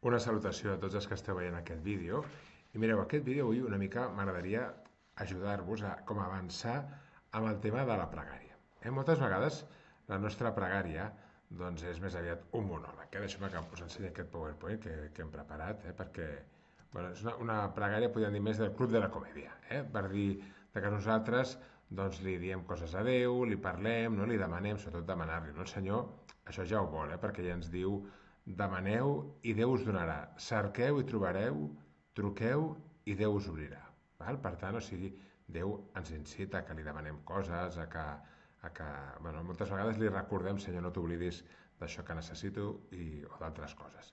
Una salutació a tots els que esteu veient aquest vídeo. I mireu, aquest vídeo avui una mica m'agradaria ajudar-vos a com avançar amb el tema de la pregària. Moltes vegades la nostra pregària doncs, és més aviat un monòleg. Deixeu-me que us ensenyi aquest PowerPoint que hem preparat, perquè bueno, és una pregària, podríem dir, més del club de la comèdia. Per dir que nosaltres doncs, li diem coses a Déu, li parlem, no? Li demanem, sobretot demanar-li. No? El Senyor això ja ho vol, perquè ja ens diu: demaneu i Déu us donarà, cerqueu i trobareu, truqueu i Déu us obrirà. Val? Per tant, o sigui, Déu ens incita a que li demanem coses, bueno, moltes vegades li recordem: Senyor, no t'oblidis d'això que necessito, o d'altres coses.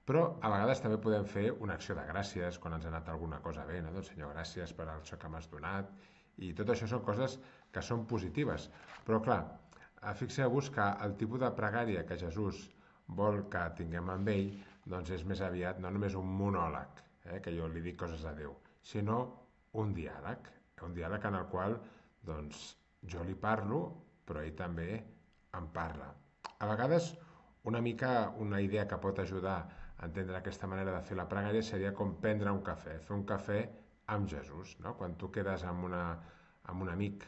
Però a vegades també podem fer una acció de gràcies quan ens ha anat alguna cosa bé, no? Doncs, Senyor, gràcies per això que m'has donat. I tot això són coses que són positives. Però clar, fixeu-vos que el tipus de pregària que Jesús vol que tinguem amb ell doncs és més aviat no només un monòleg, que jo li dic coses a Déu, sinó un diàleg en el qual doncs, jo li parlo, però ell també em parla. A vegades, una idea que pot ajudar a entendre aquesta manera de fer la pregària seria com prendre un cafè, fer un cafè amb Jesús. No? Quan tu quedes amb un amic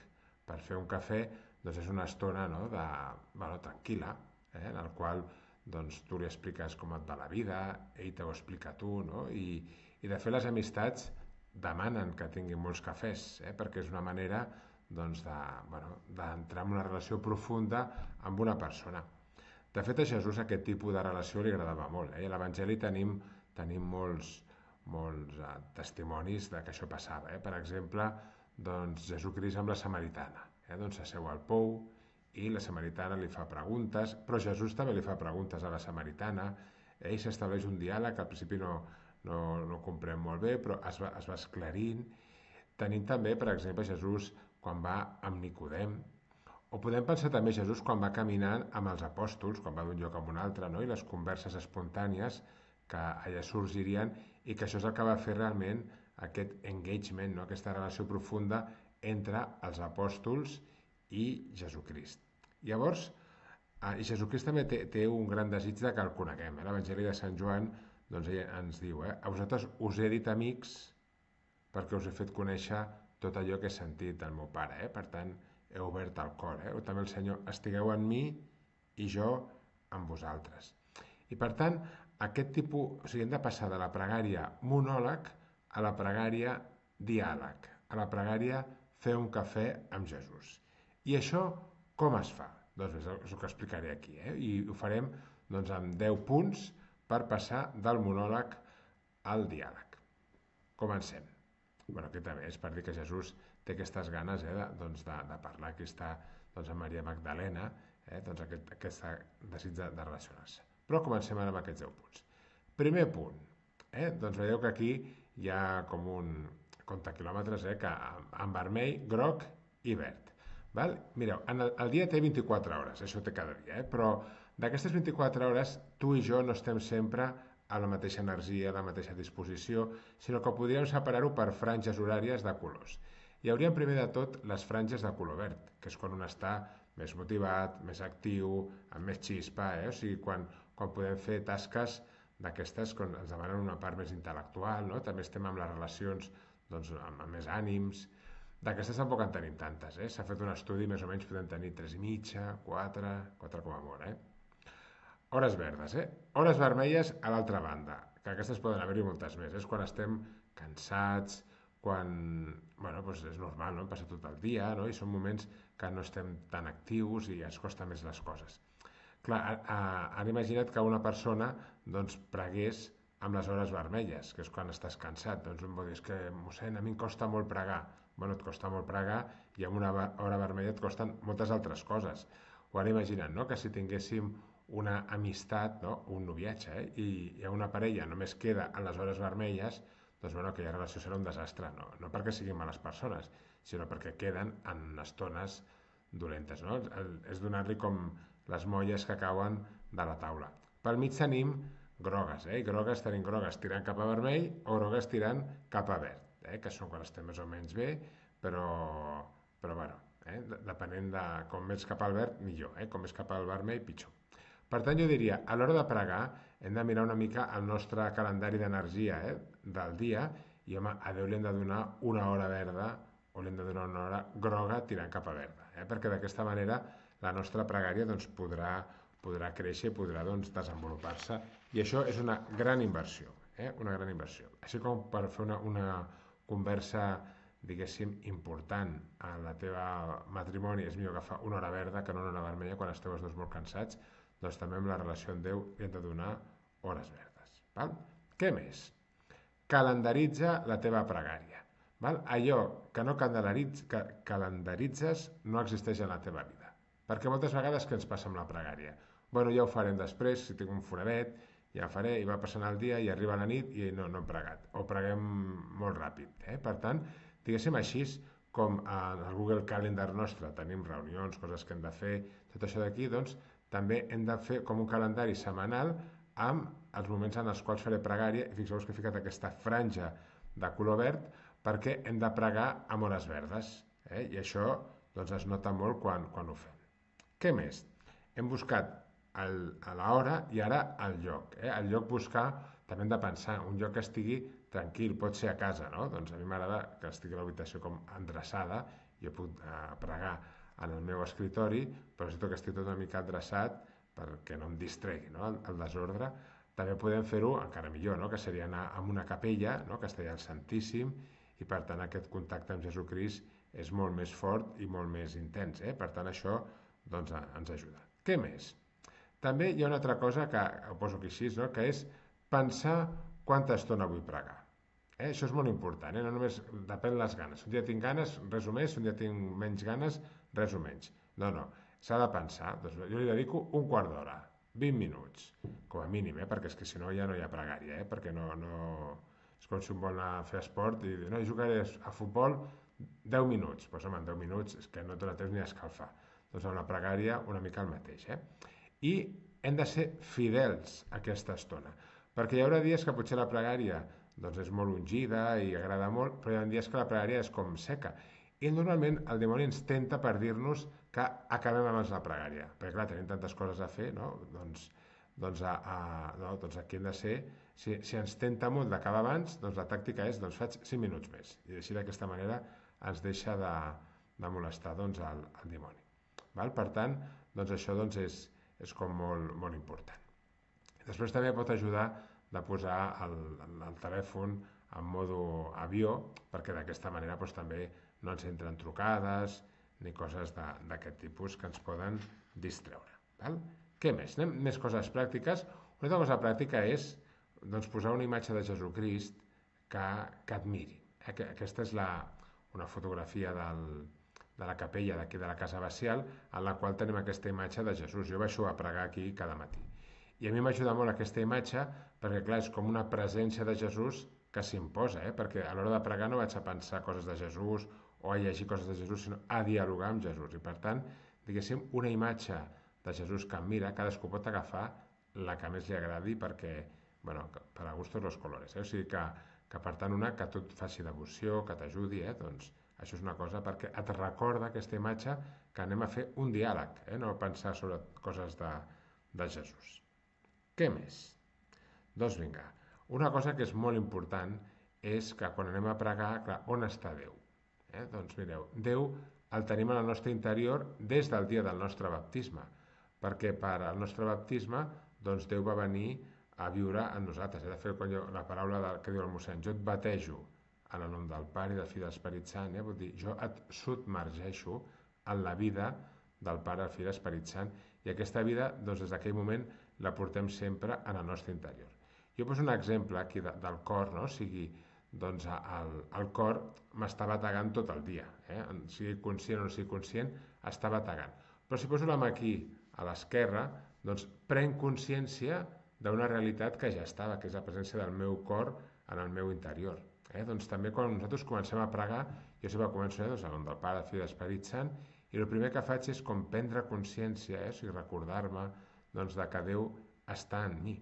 per fer un cafè, doncs és una estona, no? Tranquil·la, en el qual doncs, tu li expliques com et va la vida, ell t'ho explica a tu, no? I de fet les amistats demanen que tinguin molts cafès, perquè és una manera doncs, d'entrar en una relació profunda amb una persona. De fet, a Jesús aquest tipus de relació li agradava molt. A l'Evangeli tenim molts testimonis de que això passava. Per exemple, doncs, Jesucrist amb la samaritana. Doncs s'asseu al pou i la samaritana li fa preguntes, però Jesús també li fa preguntes a la samaritana. Ell s'estableix un diàleg que al principi no comprèn molt bé, però es va esclarint. Tenim també, per exemple, Jesús quan va amb Nicodem, o podem pensar també Jesús quan va caminant amb els apòstols, quan va d'un lloc a un altre, no? I les converses espontànies que allà sorgirien, i que això és el que va fer realment aquest engagement, no? Aquesta relació profunda entre els apòstols i Jesucrist. Llavors, i Jesucrist també té un gran desig de que el coneguem. L'Evangeli de Sant Joan doncs, ens diu: a vosaltres us he dit amics perquè us he fet conèixer tot allò que he sentit del meu Pare. Per tant, he obert el cor. O també el Senyor: estigueu en mi i jo en vosaltres. I per tant, aquest tipus, o sigui, hem de passar de la pregària monòleg a la pregària diàleg, a la pregària fer un cafè amb Jesús. I això com es fa? Doncs és el que explicaré aquí. I ho farem doncs, amb 10 punts per passar del monòleg al diàleg. Comencem. Bueno, aquí també és per dir que Jesús té aquestes ganes de parlar. Aquí està doncs, amb Maria Magdalena, doncs aquest desig de relacionar-se. Però comencem ara amb aquests 10 punts. Primer punt, doncs veieu que aquí hi ha com un comptaquilòmetres, que en vermell, groc i verd. Val? Mireu, el dia té 24 hores, això té cada dia, però d'aquestes 24 hores tu i jo no estem sempre a la mateixa energia, a la mateixa disposició, sinó que podríem separar-ho per franges horàries de colors. Hi haurien primer de tot les franges de color verd, que és quan un està més motivat, més actiu, amb més xispa, o sigui, quan podem fer tasques d'aquestes que ens demanen una part més intel·lectual, no? També estem amb les relacions doncs, amb més ànims. D'aquestes tampoc en tenim tantes. S'ha fet un estudi, més o menys podem tenir 3 i mitja, 4 com a molt. Hores verdes, Hores vermelles a l'altra banda, que aquestes poden haver-hi moltes més. És quan estem cansats, quan doncs és normal, no? Passa tot el dia, no? I són moments que no estem tan actius i ens costa més les coses. Clar, ara imagina't que una persona doncs, pregués amb les hores vermelles, que és quan estàs cansat. Doncs un pot dir: és que, mossèn, a mi em costa molt pregar. Bueno, et costa molt pregar i amb una hora vermella et costen moltes altres coses. O ara imagina't, no?, que si tinguéssim una amistat, no?, un noviatge, i hi ha una parella només queda en les hores vermelles, doncs aquella relació serà un desastre, no perquè siguin males persones, sinó perquè queden en estones dolentes, no? És donar-li com les molles que cauen de la taula. Pel mig tenim grogues, i grogues tenim grogues tirant cap a vermell o grogues tirant cap a verd, que són quan estem més o menys bé, però bueno, depenent de com més cap al verd, millor, com més cap al vermell, pitjor. Per tant, jo diria, a l'hora de pregar hem de mirar una mica el nostre calendari d'energia del dia i, home, a Déu li hem de donar una hora verda o li hem de donar una hora groga tirant cap a verda, perquè d'aquesta manera la nostra pregària doncs, podrà créixer i podrà doncs, desenvolupar-se. I això és una gran inversió, una gran inversió. Així com per fer una conversa, diguéssim, important en la teva matrimoni, és millor agafar una hora verda que no una hora vermella quan esteu els dos molt cansats, doncs també amb la relació amb Déu li hem de donar hores verdes. Val? Què més? Calendaritza la teva pregària. Val? Allò que no calendaritzes no existeix en la teva vida. Perquè moltes vegades què ens passa amb la pregària? Bueno, ja ho farem després, si tinc un foradet, ja faré, i va passant el dia i arriba la nit i no hem pregat. O preguem molt ràpid. Per tant, diguéssim així, com en el Google Calendar nostre tenim reunions, coses que hem de fer, tot això d'aquí, doncs també hem de fer com un calendari setmanal amb els moments en els quals faré pregària, i fixeu-vos que he ficat aquesta franja de color verd perquè hem de pregar amb hores verdes, i això doncs, es nota molt quan ho fem. Què més? Hem buscat l'hora i ara el lloc. El lloc buscar, també hem de pensar, un lloc que estigui tranquil, pot ser a casa, no? Doncs a mi m'agrada que estigui l'habitació com endreçada, jo puc pregar en el meu escritori, però necessito que estigui tot una mica endreçat perquè no em distregui, no? El desordre. També podem fer-ho encara millor, no? Que seria anar a una capella, no? Que està allà al Santíssim, i per tant aquest contacte amb Jesucrist és molt més fort i molt més intens. Per tant això doncs, ens ajuda. Què més? També hi ha una altra cosa que ho poso aquí així, no? Que és pensar quanta estona vull pregar. Això és molt important, no només depèn les ganes. Un dia tinc ganes, res o més, un dia tinc menys ganes, res o menys. No, s'ha de pensar. Doncs jo li dedico un quart d'hora, 20 minuts, com a mínim, perquè és que si no ja no hi ha pregària, perquè no... És com si un vol anar a fer esport i dir, no, jugaré a futbol 10 minuts. Doncs home, en 10 minuts és que no te la tens ni a escalfar. Doncs amb la pregària una mica el mateix. I hem de ser fidels a aquesta estona, perquè hi haurà dies que potser la pregària doncs és molt ungida i agrada molt, però hi ha dies que la pregària és com seca. I normalment el dimoni ens tenta per dir-nos que acabem amb la pregària, perquè clar, tenim tantes coses a fer, no? Doncs aquí hem de ser, si ens tenta molt d'acabar abans, doncs la tàctica és, doncs faig 5 minuts més, i així d'aquesta manera ens deixa de molestar doncs, el dimoni. Val? Per tant, doncs això doncs, és com molt, molt important. Després també pot ajudar de posar el telèfon en modo avió, perquè d'aquesta manera doncs, també no ens entren trucades ni coses d'aquest tipus que ens poden distreure. Val? Què més? Anem més coses pràctiques. Una altra cosa pràctica és doncs, posar una imatge de Jesucrist que admiri. Aquesta és una fotografia de la capella d'aquí de la Casa Bacial, en la qual tenim aquesta imatge de Jesús. Jo baixo a pregar aquí cada matí. I a mi m'ajuda molt aquesta imatge perquè, clar, és com una presència de Jesús que s'imposa, perquè a l'hora de pregar no vaig a pensar coses de Jesús o a llegir coses de Jesús, sinó a dialogar amb Jesús. I per tant, diguéssim, una imatge de Jesús que em mira, cadascú pot agafar la que més li agradi perquè, bueno, per a gustos los colores. O sigui que per tant una que tu et faci devoció, que t'ajudi, doncs això és una cosa perquè et recorda aquesta imatge que anem a fer un diàleg, no pensar sobre coses de Jesús. Què més? Doncs vinga, una cosa que és molt important és que quan anem a pregar, clar, on està Déu? Doncs mireu, Déu el tenim en el nostre interior des del dia del nostre baptisme, perquè per al nostre baptisme doncs Déu va venir a viure amb nosaltres. De fet, quan la paraula que diu el mossèn, jo et batejo en el nom del Pare i del Fill i de l'Esperit Sant, vol dir, jo et submergeixo en la vida del Pare, el Fill i l'Esperit Sant, i aquesta vida, doncs, des d'aquell moment, la portem sempre en el nostre interior. Jo poso un exemple aquí del cor, no? O sigui, doncs el cor m'està bategant tot el dia, sigui conscient o no sigui conscient, està bategant. Però si poso la mà aquí, a l'esquerra, doncs prenc consciència d'una realitat que ja estava, que és la presència del meu cor en el meu interior. Doncs també quan nosaltres comencem a pregar, jo sempre començo doncs, en nom del Pare, del Fill i de l'Esperit Sant, i el primer que faig és com prendre consciència, o sigui, recordar-me doncs, de que Déu està en mi.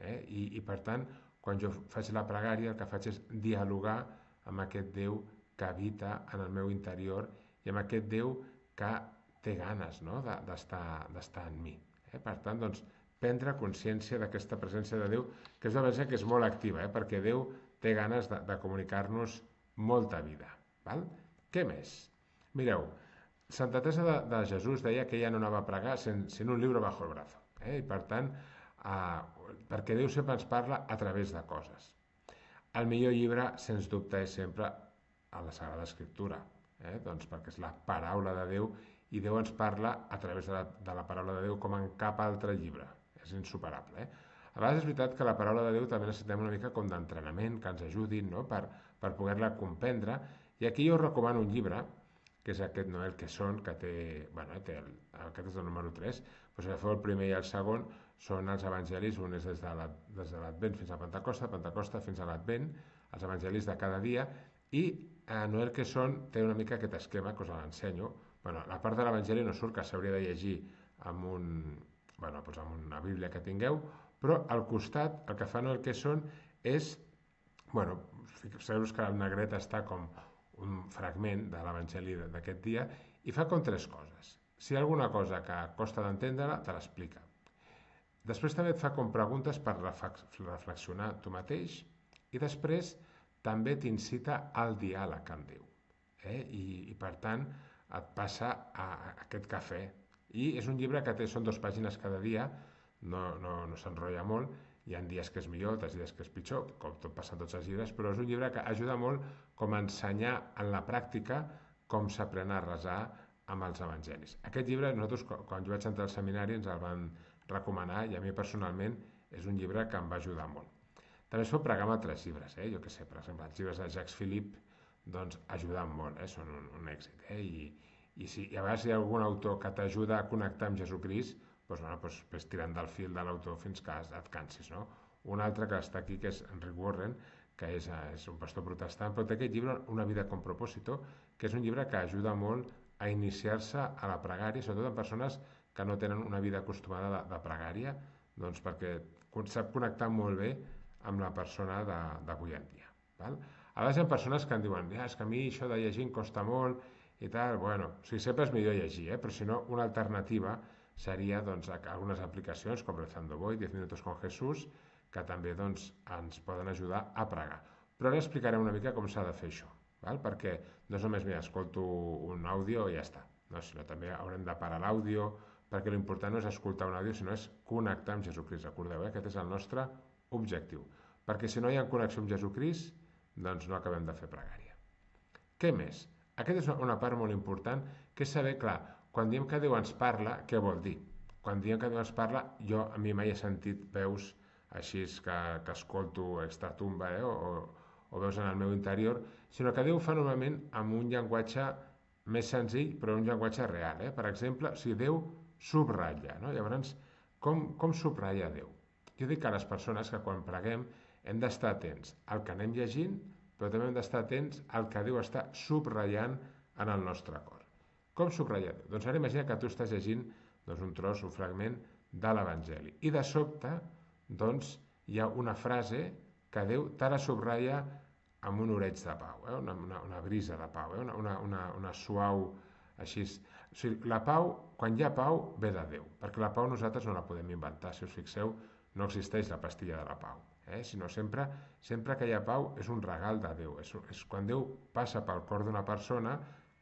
I per tant, quan jo faig la pregària, el que faig és dialogar amb aquest Déu que habita en el meu interior i amb aquest Déu que té ganes, no? d'estar en mi. Per tant, doncs, prendre consciència d'aquesta presència de Déu, que és una presència que és molt activa, perquè Déu té ganes de comunicar-nos molta vida. Val? Què més? Mireu, Santa Teresa de Jesús deia que ella no anava a pregar sin un llibre bajo el brazo. I per tant, perquè Déu sempre ens parla a través de coses. El millor llibre, sens dubte, és sempre a la Sagrada Escriptura, doncs perquè és la paraula de Déu i Déu ens parla a través de la paraula de Déu com en cap altre llibre. És insuperable. A vegades és veritat que la paraula de Déu també necessitem una mica com d'entrenament, que ens ajudin, no? per poder-la comprendre. I aquí jo us recomano un llibre, que és aquest, no? El que són, que té, aquest és el número 3, però si agafeu el primer i el segon, són els evangelis, un és des de l'Advent fins a Pentecosta fins a l'Advent, els evangelis de cada dia, i no el que són té una mica aquest esquema, que us l'ensenyo. La part de l'evangeli no surt, que s'hauria de llegir amb una bíblia que tingueu, però al costat el que fan el que són és, fixeu-vos que el negret està com un fragment de l'evangeli d'aquest dia i fa com 3 coses. Si hi ha alguna cosa que costa d'entendre-la, te l'explica. Després també et fa com preguntes per reflexionar tu mateix i després també t'incita al diàleg amb Déu. I per tant et passa a aquest cafè. I és un llibre que són 2 pàgines cada dia, no s'enrotlla molt, hi ha dies que és millor, altres dies que és pitjor, com tot passa en tots els llibres, però és un llibre que ajuda molt com a ensenyar en la pràctica com s'aprèn a resar amb els evangelis. Aquest llibre, nosaltres, quan jo vaig entrar al seminari, ens el van recomanar i a mi personalment és un llibre que em va ajudar molt. També es pot pregar amb altres llibres, jo què sé, per exemple, els llibres de Jacques Philippe doncs ajuden molt, són un èxit. I a vegades hi ha algun autor que t'ajuda a connectar amb Jesucrist, doncs tirant del fil de l'autor fins que et cansis. No? Un altre que està aquí, que és Rick Warren, que és un pastor protestant, però té aquest llibre, Una vida con propósito, que és un llibre que ajuda molt a iniciar-se a la pregària, sobretot en persones que no tenen una vida acostumada de pregària, doncs perquè sap connectar molt bé amb la persona d'avui en dia. Val? A vegades hi ha persones que em diuen és que a mi això de llegir em costa molt i tal, sempre és millor llegir, però si no, una alternativa seria algunes aplicacions com Rezando Voy, 10 minutos con Jesús, que també ens poden ajudar a pregar. Però ara explicaré una mica com s'ha de fer això, perquè no és només escolto un àudio i ja està, sinó també haurem de parar l'àudio, perquè l'important no és escoltar un àudio, sinó és connectar amb Jesucrist. Recordeu, aquest és el nostre objectiu, perquè si no hi ha connexió amb Jesucrist, doncs no acabem de fer pregària. Què més? Aquesta és una part molt important, que és saber, clar, quan diem que Déu ens parla, què vol dir? Quan diem que Déu ens parla, a mi mai he sentit veus així que escolto extratumba o veus en el meu interior, sinó que Déu fa normalment amb un llenguatge més senzill, però un llenguatge real. Per exemple, si Déu subratlla, llavors, com subratlla Déu? Jo dic que les persones que quan preguem hem d'estar atents al que anem llegint, però també hem d'estar atents al que Déu està subratllant en el nostre cor. Com subratlla Déu? Doncs ara imagina que tu estàs llegint un tros, un fragment de l'Evangeli i de sobte hi ha una frase que Déu te la subratlla amb un oreig de pau, una brisa de pau, una suau així. O sigui, la pau, quan hi ha pau, ve de Déu, perquè la pau nosaltres no la podem inventar. Si us fixeu, no existeix la pastilla de la pau, sinó sempre que hi ha pau és un regal de Déu. És quan Déu passa pel cor d'una persona,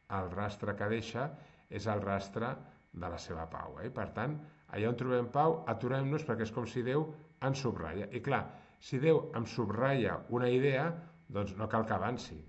el rastre que deixa és el rastre de la seva pau. Per tant, allà on trobem pau, aturem-nos perquè és com si Déu ens subratlla. I clar, si Déu em subratlla una idea, doncs no cal que avanci.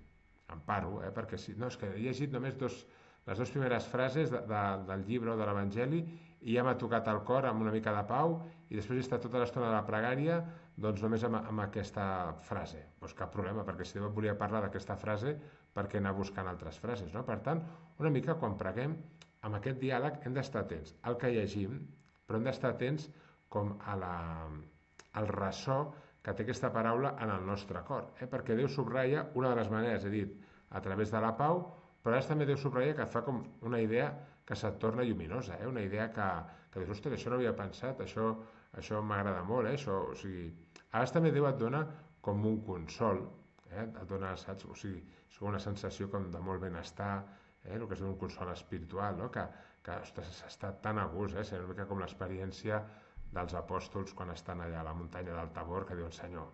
Em paro, perquè és que he llegit només les 2 primeres frases del llibre o de l'Evangeli i ja m'ha tocat el cor amb una mica de pau i després he estat tota l'estona de la pregària doncs només amb aquesta frase. Doncs cap problema, perquè si Déu volia parlar d'aquesta frase, per què anar buscant altres frases? Per tant, una mica quan preguem, amb aquest diàleg hem d'estar atents al que llegim, però hem d'estar atents com al ressò que té aquesta paraula en el nostre cor, perquè Déu subratlla una de les maneres, he dit, a través de la pau, però ara també Déu subratlla que et fa com una idea que se't torna lluminosa, una idea que dius, ostres, això no havia pensat, això m'agrada molt, o sigui, a vegades també Déu et dona com un consol, et dona, saps, o sigui, és una sensació com de molt benestar, el que és un consol espiritual, que ostres, s'està tan a gust, sent una mica com l'experiència dels apòstols quan estan allà a la muntanya del Tabor, que diuen, Senyor,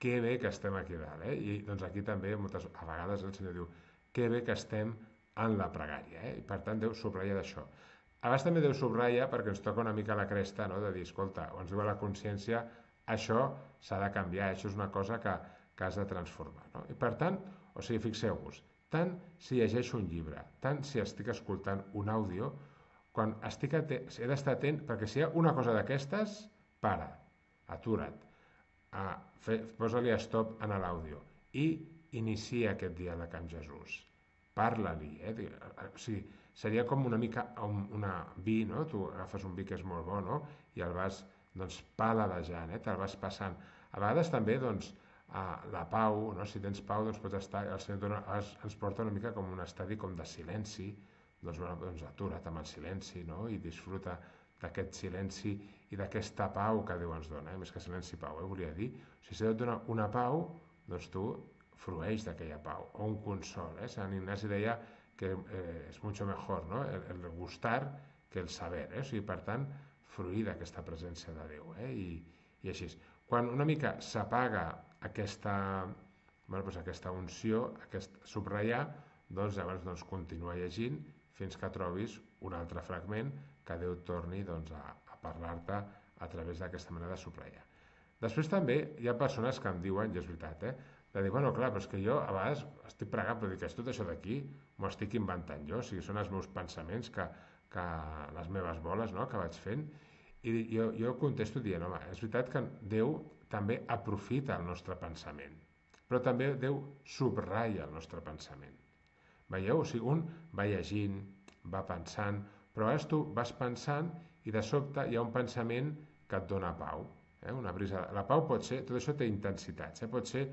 que bé que estem aquí dalt, I doncs aquí també a vegades el Senyor diu, que bé que estem en la pregària, I per tant Déu subratlla d'això. A vegades també Déu subratlla perquè ens toca una mica la cresta, no? De dir, escolta, o ens diu a la consciència, això s'ha de canviar, això és una cosa que has de transformar, no? I per tant, o sigui, fixeu-vos, tant si llegeixo un llibre, tant si estic escoltant un àudio, quan estic atent, he d'estar atent, perquè si hi ha una cosa d'aquestes, para, atura't, posa-li stop en l'àudio i inicia aquest diàleg amb Jesús. Parla-li, O sigui, seria com una mica una vi, no? Tu agafes un vi que és molt bo, no? I el vas, doncs, paladejant, te'l vas passant. A vegades també, doncs, la pau, no? Si tens pau, doncs pots estar, el Senyor ens porta una mica com un estadi com de silenci, doncs atura't amb el silenci, no? I disfruta d'aquest silenci i d'aquesta pau que Déu ens dona, més que silenci pau, volia dir. O sigui, si Déu et dona una pau, doncs tu frueix d'aquella pau, o un consol, Sant Ignasi deia que és mucho mejor, no? El gustar que el saber, O sigui, per tant, fruir d'aquesta presència de Déu, I així. Quan una mica s'apaga aquesta unció, aquest subratllar, doncs llavors continua llegint fins que trobis un altre fragment que Déu torni a parlar-te a través d'aquesta manera de subratllar. Després també hi ha persones que em diuen, i és veritat, de dir, bueno, clar, però és que jo a vegades estic pregant, però dic, tot això d'aquí m'ho estic inventant jo, o sigui, són els meus pensaments, que les meves boles, no?, que vaig fent, i jo contesto dient, home, és veritat que Déu també aprofita el nostre pensament, però també Déu subratlla el nostre pensament. Veieu? O sigui, un va llegint, va pensant, però a vegades tu vas pensant i de sobte hi ha un pensament que et dona pau, una brisa. La pau pot ser, tot això té intensitats, pot ser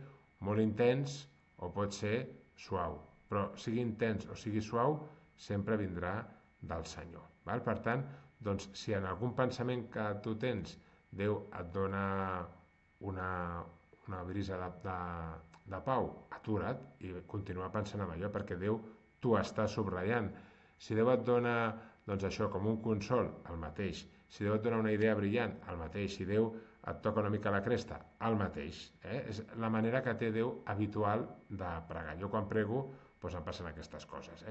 molt intens o pot ser suau, però sigui intens o sigui suau, sempre vindrà del Senyor. Val? Per tant, doncs, si en algun pensament que tu tens Déu et dona una brisa de pau, atura't i continua pensant en allò, perquè Déu t'ho està subratllant. Si Déu et dona, doncs això, com un consol, el mateix. Si Déu et dona una idea brillant, el mateix. Si Déu et toca una mica la cresta, el mateix. És la manera que té Déu habitual de pregar. Jo quan prego, doncs em passen aquestes coses.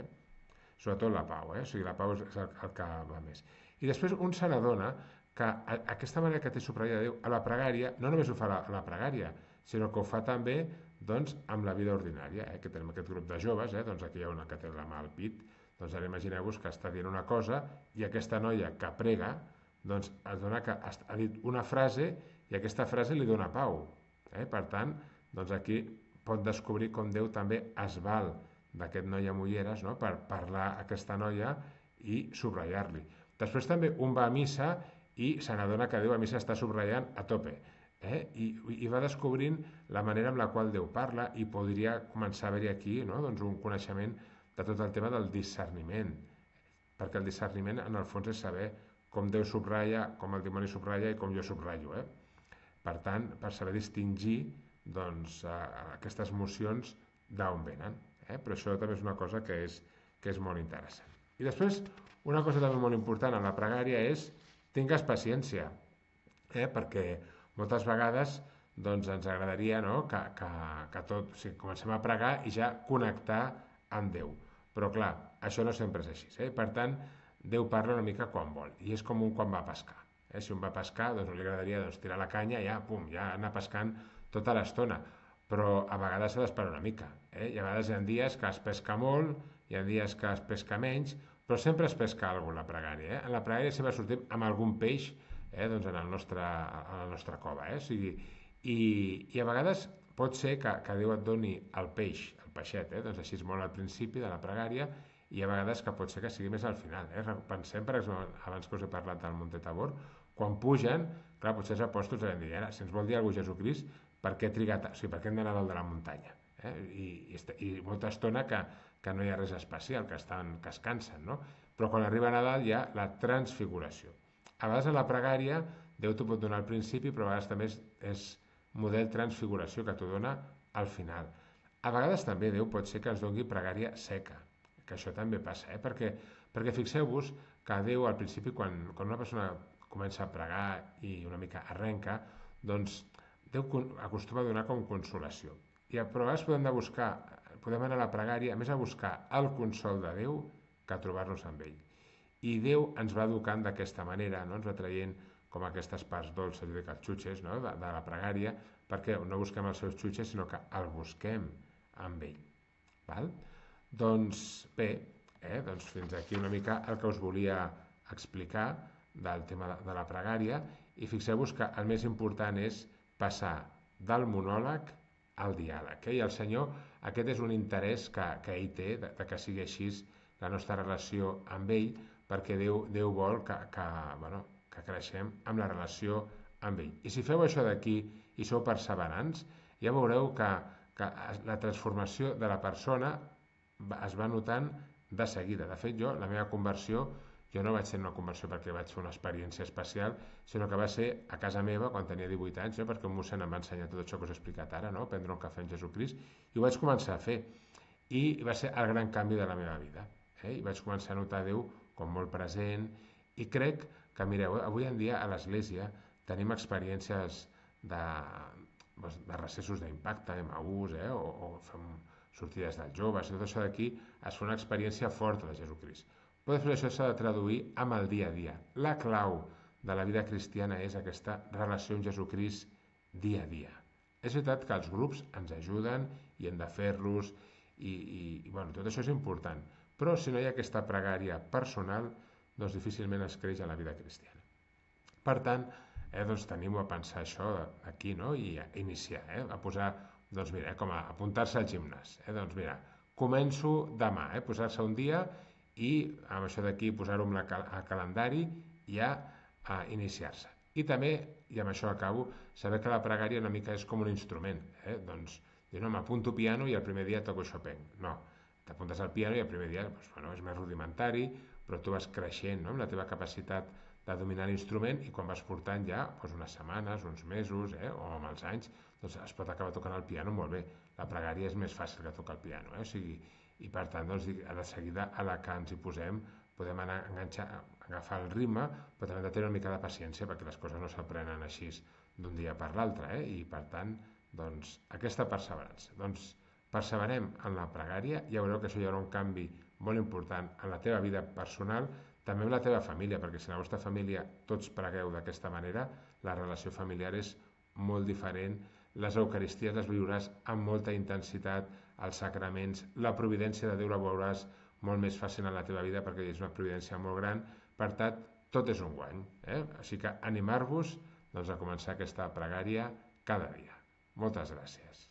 Sobretot la pau, o sigui, la pau és el que va més. I després un se n'adona que aquesta manera que té subratllat Déu a la pregària, no només ho fa a la pregària, sinó que ho fa també doncs, amb la vida ordinària, que tenim aquest grup de joves, doncs aquí hi ha una que té la mà al pit, doncs ara imagineu-vos que està dient una cosa i aquesta noia que prega, doncs es dona que ha dit una frase i aquesta frase li dona pau. Per tant, doncs aquí pot descobrir com Déu també es val d'aquest noi amb ulleres, no?, per parlar a aquesta noia i subratllar-li. Després també un va a missa i se n'adona que Déu a missa està subratllant a tope, i va descobrint la manera amb la qual Déu parla i podria començar a haver-hi aquí, no?, doncs un coneixement de tot el tema del discerniment, perquè el discerniment en el fons és saber com Déu subratlla, com el dimoni subratlla i com jo subratllo. Per tant, per saber distingir doncs, aquestes emocions d'on venen. Però això també és una cosa que és molt interessant. I després, una cosa també molt important en la pregària és tingues paciència, perquè moltes vegades doncs, ens agradaria, no?, que tot, o sigui, comencem a pregar i ja connectar amb Déu. Però clar, això no sempre és així. Per tant, Déu parla una mica quan vol, i és com un quan va a pescar. Si un va a pescar, doncs no li agradaria tirar la canya i ja anar pescant tota l'estona, però a vegades s'ha d'esperar una mica, i a vegades hi ha dies que es pesca molt, hi ha dies que es pesca menys, però sempre es pesca alguna cosa a la pregària. En la pregària sempre sortim amb algun peix, doncs en la nostra cova. O sigui, i a vegades pot ser que Déu et doni el peix, el peixet, doncs així és molt al principi de la pregària, i a vegades que pot ser que sigui més al final. Pensem, per exemple, abans que us he parlat del Monte Tabor, quan pugen, clar, potser els apòstols han dit, si ens vol dir alguna cosa Jesucrist, per què trigar tant? O sigui, per què hem d'anar dalt de la muntanya? I molta estona que no hi ha res especial, que es cansen, no? Però quan arriben a dalt hi ha la transfiguració. A vegades en la pregària Déu t'ho pot donar al principi, però a vegades també és model transfiguració que t'ho dona al final. A vegades també Déu pot ser que ens doni pregària seca, que això també passa, perquè fixeu-vos que Déu al principi, quan una persona comença a pregar i una mica arrenca, doncs Déu acostuma a donar com consolació. Però a vegades podem anar a la pregària, a més a buscar el consol de Déu que a trobar-nos amb ell. I Déu ens va educant d'aquesta manera, no? Ens va traient com aquestes parts dolces i catxutxes, no? de la pregària, perquè no busquem els seus xutxes, sinó que el busquem amb ell. Val? Doncs bé, doncs fins aquí una mica el que us volia explicar del tema de la pregària, i fixeu-vos que el més important és passar del monòleg al diàleg. I el Senyor, aquest és un interès que ell té, de que sigui així la nostra relació amb ell, perquè Déu vol que creixem amb la relació amb ell. I si feu això d'aquí i sou perseverants, ja veureu que la transformació de la persona es va notant de seguida. De fet, la meva conversió, jo no vaig ser una conversió perquè vaig fer una experiència especial, sinó que va ser a casa meva quan tenia 18 anys, perquè un mossèn em va ensenyar tot això que us he explicat ara, no? Prendre un cafè amb Jesucrist, i ho vaig començar a fer. I va ser el gran canvi de la meva vida. I vaig començar a notar Déu com molt present, i crec que, mireu, avui en dia a l'Església tenim experiències de recessos d'impacte, Emaús, o fem sortides dels joves, i tot això d'aquí es fa una experiència forta de Jesucrist. Però després això s'ha de traduir amb el dia a dia. La clau de la vida cristiana és aquesta relació amb Jesucrist dia a dia. És veritat que els grups ens ajuden i hem de fer-los, i tot això és important, però si no hi ha aquesta pregària personal, doncs difícilment es creix a la vida cristiana. Per tant, doncs tenim a pensar això aquí, no? I a iniciar, a posar, doncs mira, com a apuntar-se al gimnàs. Doncs mira, començo demà, posar-se un dia i amb això d'aquí posar-ho al calendari i a iniciar-se. I també, i amb això acabo, saber que la pregària una mica és com un instrument. Doncs dir, no, m'apunto piano i el primer dia toco Chopin. No, t'apuntes al piano i el primer dia és més rudimentari, però tu vas creixent, no?, amb la teva capacitat de dominar l'instrument, i quan vas portant ja unes setmanes, uns mesos, o amb els anys, doncs es pot acabar tocant el piano molt bé. La pregària és més fàcil que tocar el piano, i per tant, doncs, de seguida a la que ens hi posem podem anar agafar el ritme, però també hem de tenir una mica de paciència perquè les coses no s'aprenen així d'un dia per l'altre, i per tant, doncs, aquesta perseverança. Doncs perseverem en la pregària, ja veureu que això hi haurà un canvi molt important en la teva vida personal, també amb la teva família, perquè si la vostra família tots pregueu d'aquesta manera, la relació familiar és molt diferent, les eucaristies les viuràs amb molta intensitat, els sacraments, la providència de Déu la veuràs molt més fàcil en la teva vida perquè és una providència molt gran, per tant, tot és un guany. Així que animar-vos a començar aquesta pregària cada dia. Moltes gràcies.